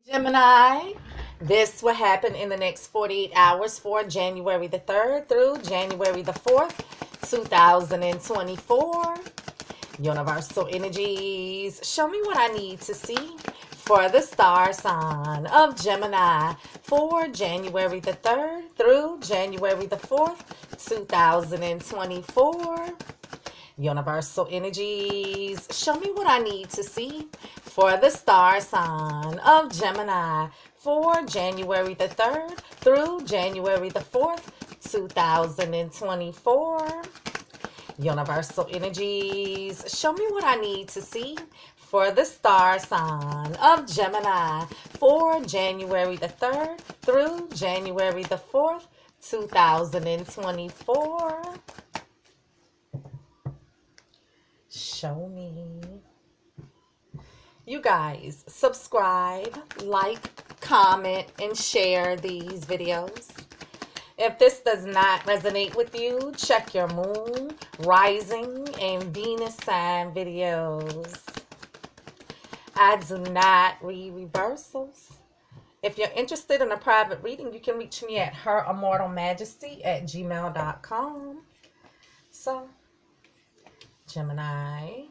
Gemini, this will happen in the next 48 hours for January the 3rd through January the 4th, 2024. Universal energies, show me what I need to see for the star sign of Gemini for January the 3rd through January the 4th, 2024. Universal energies, show me what I need to see for the star sign of Gemini for January the 3rd through January the 4th, 2024. Universal energies, show me what I need to see for the star sign of Gemini for January the 3rd through January the 4th, 2024. Show me. You guys, subscribe, like, comment, and share these videos. If this does not resonate with you, check your moon, rising, and Venus sign videos. I do not read reversals. If you're interested in a private reading, you can reach me at Immortal Majesty at gmail.com. So, Gemini,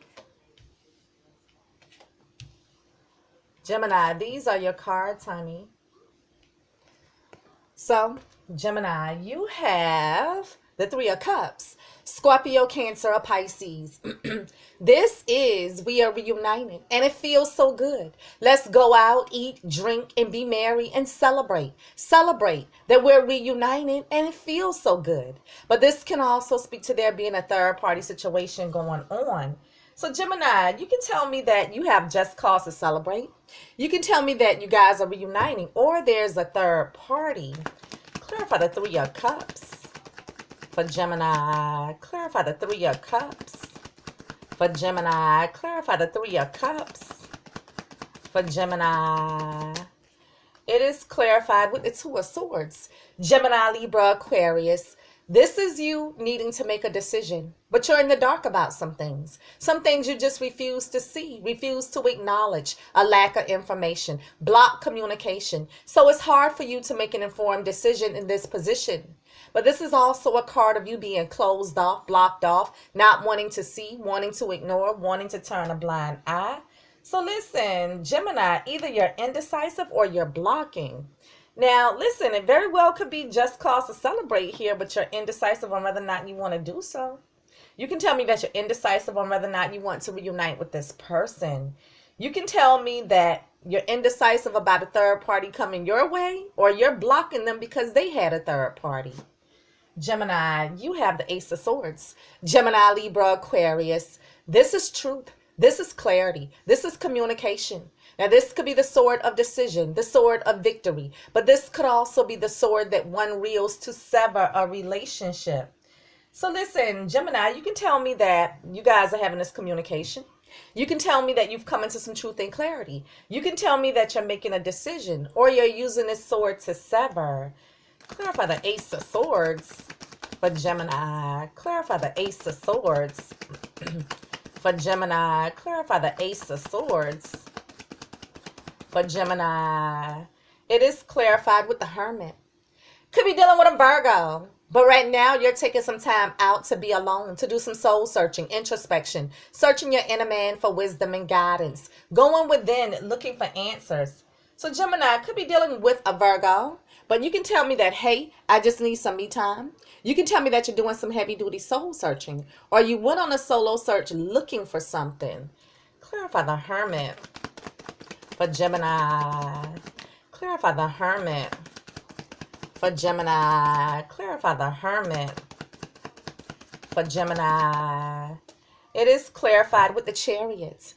these are your cards, honey. So, Gemini, you have the Three of Cups, Scorpio, Cancer, or Pisces. This is, we are reunited, and it feels so good. Let's go out, eat, drink, and be merry, and celebrate. Celebrate that we're reunited, and it feels so good. But this can also speak to there being a third-party situation going on. So, Gemini, you can tell me that you have just cause to celebrate. You can tell me that you guys are reuniting, or there's a third party. Clarify the Three of Cups for Gemini. Clarify the Three of Cups for Gemini. Clarify the Three of Cups for Gemini. It is clarified with the Two of Swords. Gemini, Libra, Aquarius. This is you needing to make a decision, but you're in the dark about some things. Some things you just refuse to see, refuse to acknowledge, a lack of information, block communication. So it's hard for you to make an informed decision in this position. But this is also a card of you being closed off, blocked off, not wanting to see, wanting to ignore, wanting to turn a blind eye. So listen, Gemini, either you're indecisive or you're blocking. Now, listen, it very well could be just cause to celebrate here, but you're indecisive on whether or not you want to do so. You can tell me that you're indecisive on whether or not you want to reunite with this person. You can tell me that you're indecisive about a third party coming your way, or you're blocking them because they had a third party. Gemini, you have the Ace of Swords. Gemini, Libra, Aquarius. This is truth. This is clarity. This is communication. Now, this could be the sword of decision, the sword of victory, but this could also be the sword that one wields to sever a relationship. So listen, Gemini, you can tell me that you guys are having this communication. You can tell me that you've come into some truth and clarity. You can tell me that you're making a decision, or you're using this sword to sever. Clarify the Ace of Swords for Gemini. Clarify the Ace of Swords for Gemini. Clarify the Ace of Swords for Gemini. It is clarified with the Hermit. Could be dealing with a Virgo, but right now you're taking some time out to be alone, to do some soul searching, introspection, searching your inner man for wisdom and guidance, going within, looking for answers. So Gemini could be dealing with a Virgo, but you can tell me that, hey, I just need some me time. You can tell me that you're doing some heavy duty soul searching, or you went on a solo search looking for something. Clarify the Hermit for Gemini. Clarify the Hermit for Gemini. Clarify the Hermit for Gemini. It is clarified with the Chariot.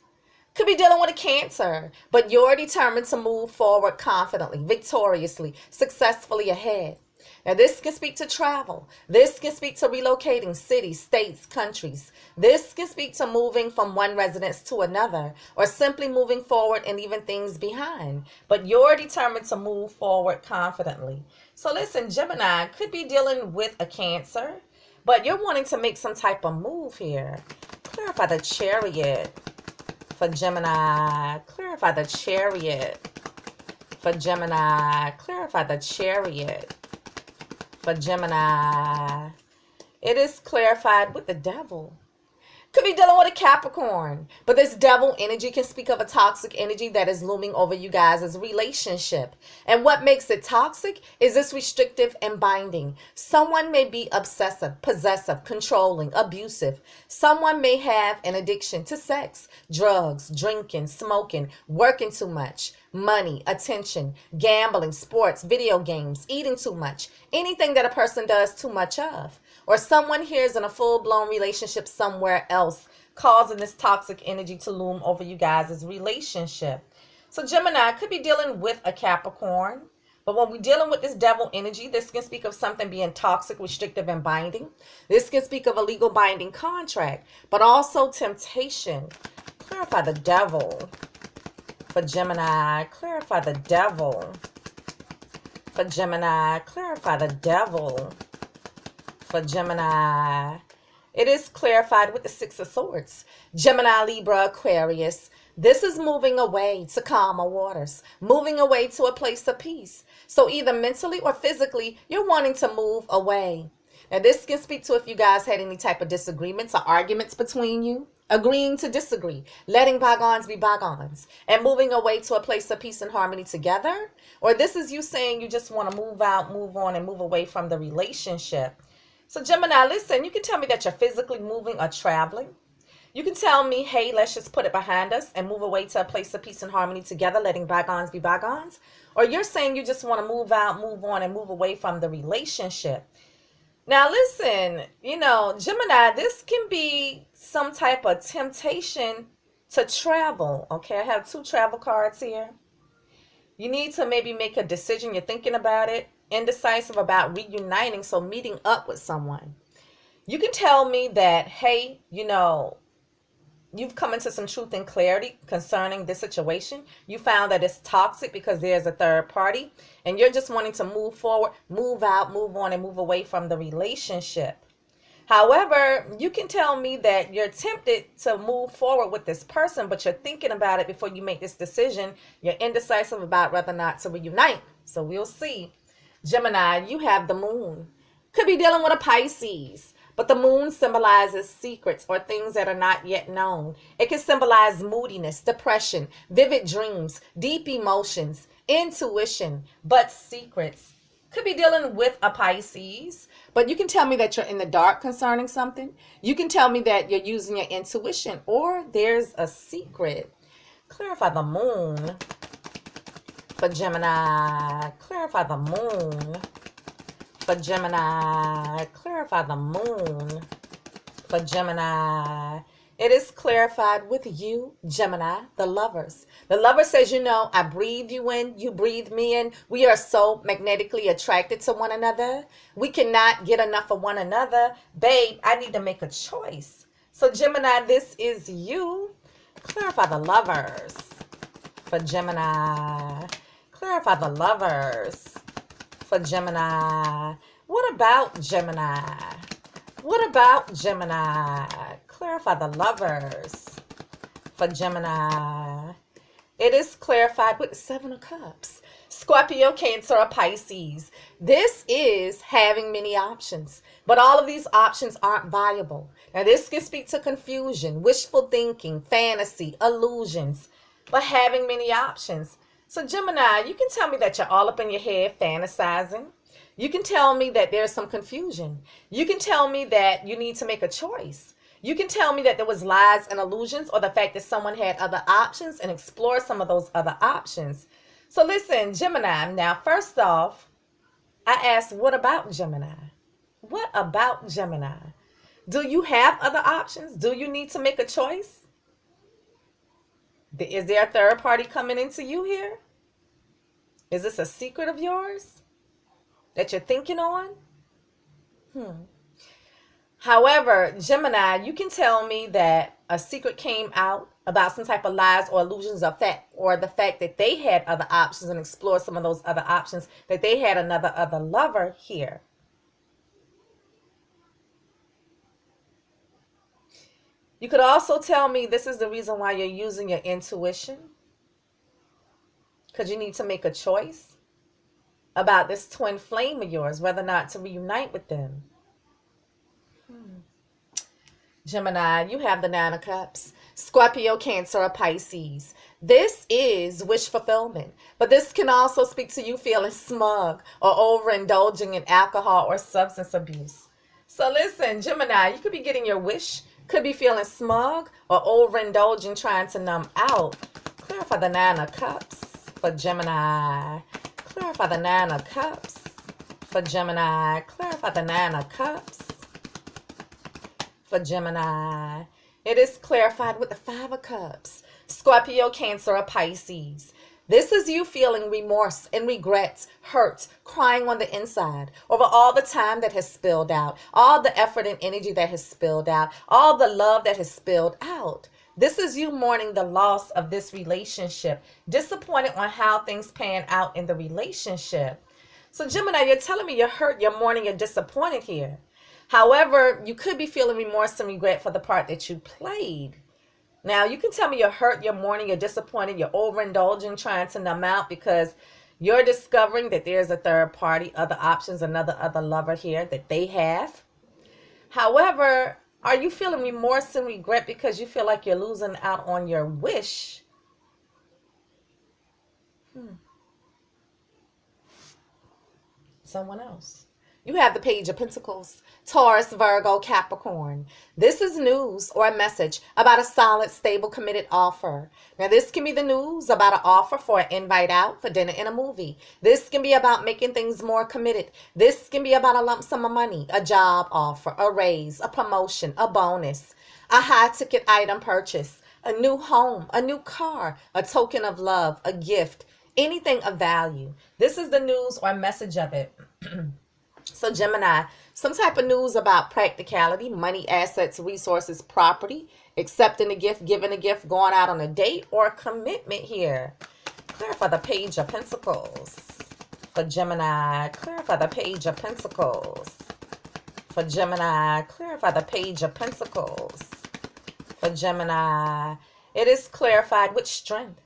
Could be dealing with a Cancer, but you're determined to move forward confidently, victoriously, successfully ahead. Now, this can speak to travel. This can speak to relocating cities, states, countries. This can speak to moving from one residence to another, or simply moving forward and leaving things behind. But you're determined to move forward confidently. So listen, Gemini could be dealing with a Cancer, but you're wanting to make some type of move here. Clarify the Chariot for Gemini. Clarify the Chariot For Gemini, clarify the Chariot. For Gemini, it is clarified with the Devil. Could be dealing with a Capricorn, but this devil energy can speak of a toxic energy that is looming over you guys' relationship. And what makes it toxic is this restrictive and binding. Someone may be obsessive, possessive, controlling, abusive. Someone may have an addiction to sex, drugs, drinking, smoking, working too much, money, attention, gambling, sports, video games, eating too much, anything that a person does too much of. Or someone here is in a full-blown relationship somewhere else, causing this toxic energy to loom over you guys' relationship. So Gemini could be dealing with a Capricorn. But when we're dealing with this devil energy, this can speak of something being toxic, restrictive, and binding. This can speak of a legal binding contract, but also temptation. Clarify the devil. For Gemini, clarify the devil. For Gemini, clarify the devil. For Gemini, it is clarified with the Six of Swords. Gemini, Libra, Aquarius. This is moving away to calmer waters, moving away to a place of peace. So either mentally or physically, you're wanting to move away. Now, this can speak to if you guys had any type of disagreements or arguments between you, agreeing to disagree, letting bygones be bygones, and moving away to a place of peace and harmony together. Or this is you saying you just want to move out, move on, and move away from the relationship. So Gemini, listen, you can tell me that you're physically moving or traveling. You can tell me, hey, let's just put it behind us and move away to a place of peace and harmony together, letting bygones be bygones. Or you're saying you just want to move out, move on, and move away from the relationship. Now, listen, Gemini, this can be some type of temptation to travel. Okay, I have 2 travel cards here. You need to maybe make a decision. You're thinking about it. Indecisive about reuniting, so meeting up with someone. You can tell me that, hey, you've come into some truth and clarity concerning this situation. You found that it's toxic because there's a third party, and you're just wanting to move forward, move out, move on, and move away from the relationship. However, you can tell me that you're tempted to move forward with this person, but you're thinking about it before you make this decision. You're indecisive about whether or not to reunite. So we'll see. Gemini, you have the moon. Could be dealing with a Pisces, but the moon symbolizes secrets or things that are not yet known. It can symbolize moodiness, depression, vivid dreams, deep emotions, intuition, but secrets. Could be dealing with a Pisces, but you can tell me that you're in the dark concerning something. You can tell me that you're using your intuition, or there's a secret. Clarify the moon. For Gemini, clarify the moon. For Gemini, clarify the moon. For Gemini, it is clarified with you, Gemini, the lovers. The lover says, I breathe you in, you breathe me in. We are so magnetically attracted to one another. We cannot get enough of one another. Babe, I need to make a choice. So Gemini, this is you. Clarify the lovers. For Gemini, clarify the lovers. For Gemini, what about Gemini? What about Gemini? Clarify the lovers. For Gemini, it is clarified with the 7 of Cups. Scorpio, Cancer, or Pisces. This is having many options, but all of these options aren't viable. Now, this can speak to confusion, wishful thinking, fantasy, illusions, but having many options. So Gemini, you can tell me that you're all up in your head fantasizing. You can tell me that there's some confusion. You can tell me that you need to make a choice. You can tell me that there was lies and illusions, or the fact that someone had other options, and explore some of those other options. So listen, Gemini, now first off, I asked, what about Gemini? What about Gemini? Do you have other options? Do you need to make a choice? Is there a third party coming into you here? Is this a secret of yours that you're thinking on? However, Gemini, you can tell me that a secret came out about some type of lies or illusions of fact, or the fact that they had other options, and explore some of those other options, that they had other lover here. You could also tell me this is the reason why you're using your intuition. because you need to make a choice about this twin flame of yours, whether or not to reunite with them. Gemini, you have the Nine of Cups. Scorpio, Cancer, or Pisces. This is wish fulfillment, but this can also speak to you feeling smug or overindulging in alcohol or substance abuse. So listen, Gemini, you could be getting your wish, could be feeling smug or overindulging, trying to numb out. Clarify the Nine of Cups for Gemini. Clarify the Nine of Cups for Gemini. Clarify the Nine of Cups for Gemini. It is clarified with the Five of Cups. Scorpio, Cancer, or Pisces. This is you feeling remorse and regrets, hurt, crying on the inside over all the time that has spilled out, all the effort and energy that has spilled out, all the love that has spilled out. This is you mourning the loss of this relationship, disappointed on how things pan out in the relationship. So Gemini, you're telling me you're hurt, you're mourning, you're disappointed here. However, you could be feeling remorse and regret for the part that you played. Now, you can tell me you're hurt, you're mourning, you're disappointed, you're overindulging, trying to numb out because you're discovering that there's a third party, other options, other lover here that they have. However, are you feeling remorse and regret because you feel like you're losing out on your wish? Someone else. You have the Page of Pentacles, Taurus, Virgo, Capricorn. This is news or a message about a solid, stable, committed offer. Now, this can be the news about an offer for an invite out for dinner and a movie. This can be about making things more committed. This can be about a lump sum of money, a job offer, a raise, a promotion, a bonus, a high-ticket item purchase, a new home, a new car, a token of love, a gift, anything of value. This is the news or message of it. So Gemini, some type of news about practicality, money, assets, resources, property, accepting a gift, giving a gift, going out on a date, or a commitment here. Clarify the Page of Pentacles for Gemini. Clarify the Page of Pentacles for Gemini. Clarify the Page of Pentacles for Gemini. It is clarified with strength.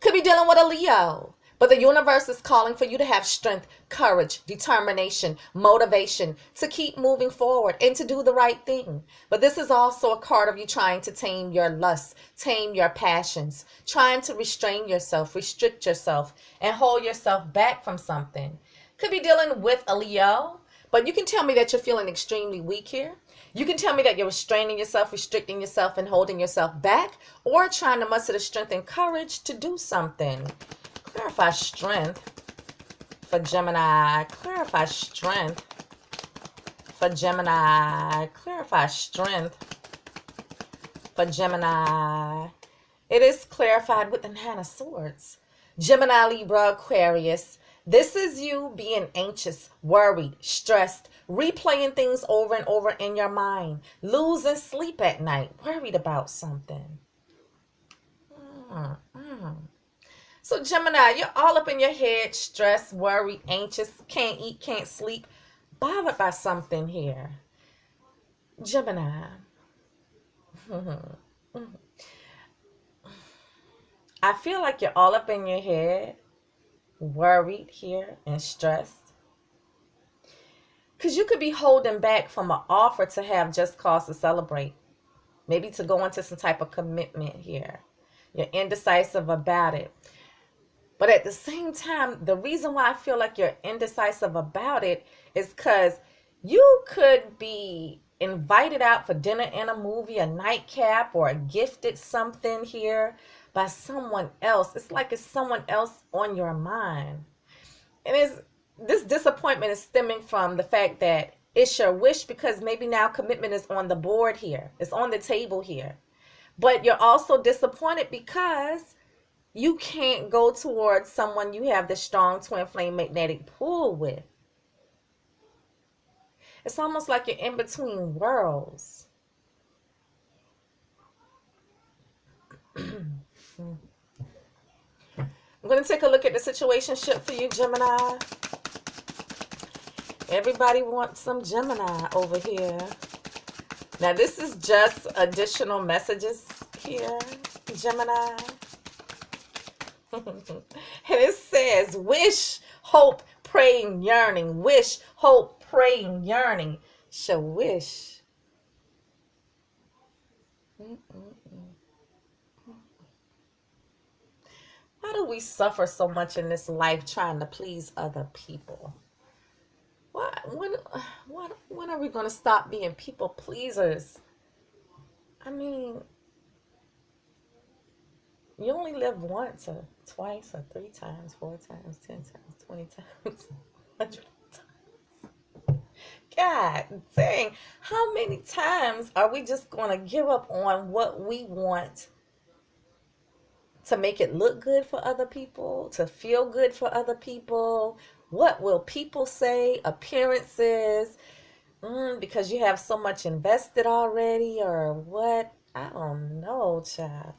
Could be dealing with a Leo. But the universe is calling for you to have strength, courage, determination, motivation to keep moving forward and to do the right thing. But this is also a card of you trying to tame your lusts, tame your passions, trying to restrain yourself, restrict yourself, and hold yourself back from something. Could be dealing with a Leo, but you can tell me that you're feeling extremely weak here. You can tell me that you're restraining yourself, restricting yourself, and holding yourself back, or trying to muster the strength and courage to do something. Clarify strength for Gemini. Clarify strength for Gemini. Clarify strength for Gemini. It is clarified with the Nine of Swords. Gemini, Libra, Aquarius. This is you being anxious, worried, stressed, replaying things over and over in your mind, losing sleep at night, worried about something. So Gemini, you're all up in your head, stressed, worried, anxious, can't eat, can't sleep, bothered by something here. Gemini. I feel like you're all up in your head, worried here and stressed. Because you could be holding back from an offer to have just cause to celebrate. Maybe to go into some type of commitment here. You're indecisive about it. But at the same time, the reason why I feel like you're indecisive about it is because you could be invited out for dinner and a movie, a nightcap, or a gifted something here by someone else. It's like it's someone else on your mind. And this disappointment is stemming from the fact that it's your wish because maybe now commitment is on the board here. It's on the table here. But you're also disappointed because you can't go towards someone you have the strong twin flame magnetic pull with. It's almost like you're in between worlds. I'm going to take a look at the situationship for you, Gemini. Everybody wants some Gemini over here. Now, this is just additional messages here, Gemini. And it says, wish, hope, praying, yearning. Wish, hope, praying, yearning. Shall wish. Why do we suffer so much in this life trying to please other people? Why, when are we going to stop being people pleasers? I mean, you only live once or twice or 3 times, 4 times, 10 times, 20 times, 100 times. God dang. How many times are we just going to give up on what we want to make it look good for other people, to feel good for other people? What will people say? Appearances? Because you have so much invested already, or what? I don't know, child.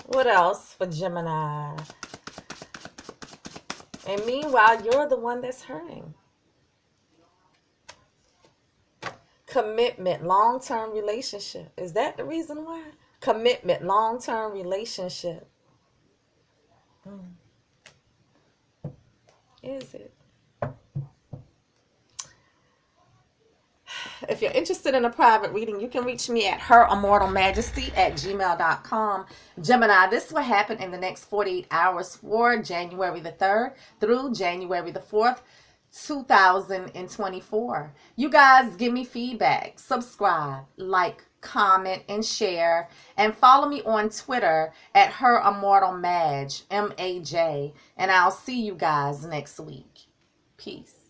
What else for Gemini? And meanwhile, you're the one that's hurting. Commitment, long-term relationship. Is that the reason why? Commitment, long-term relationship. Is it? If you're interested in a private reading, you can reach me at herimmortalmajesty@gmail.com. Gemini, this will happen in the next 48 hours for January the 3rd through January the 4th, 2024. You guys give me feedback, subscribe, like, comment, and share, and follow me on Twitter at herimmortalmaj, MAJ, and I'll see you guys next week. Peace.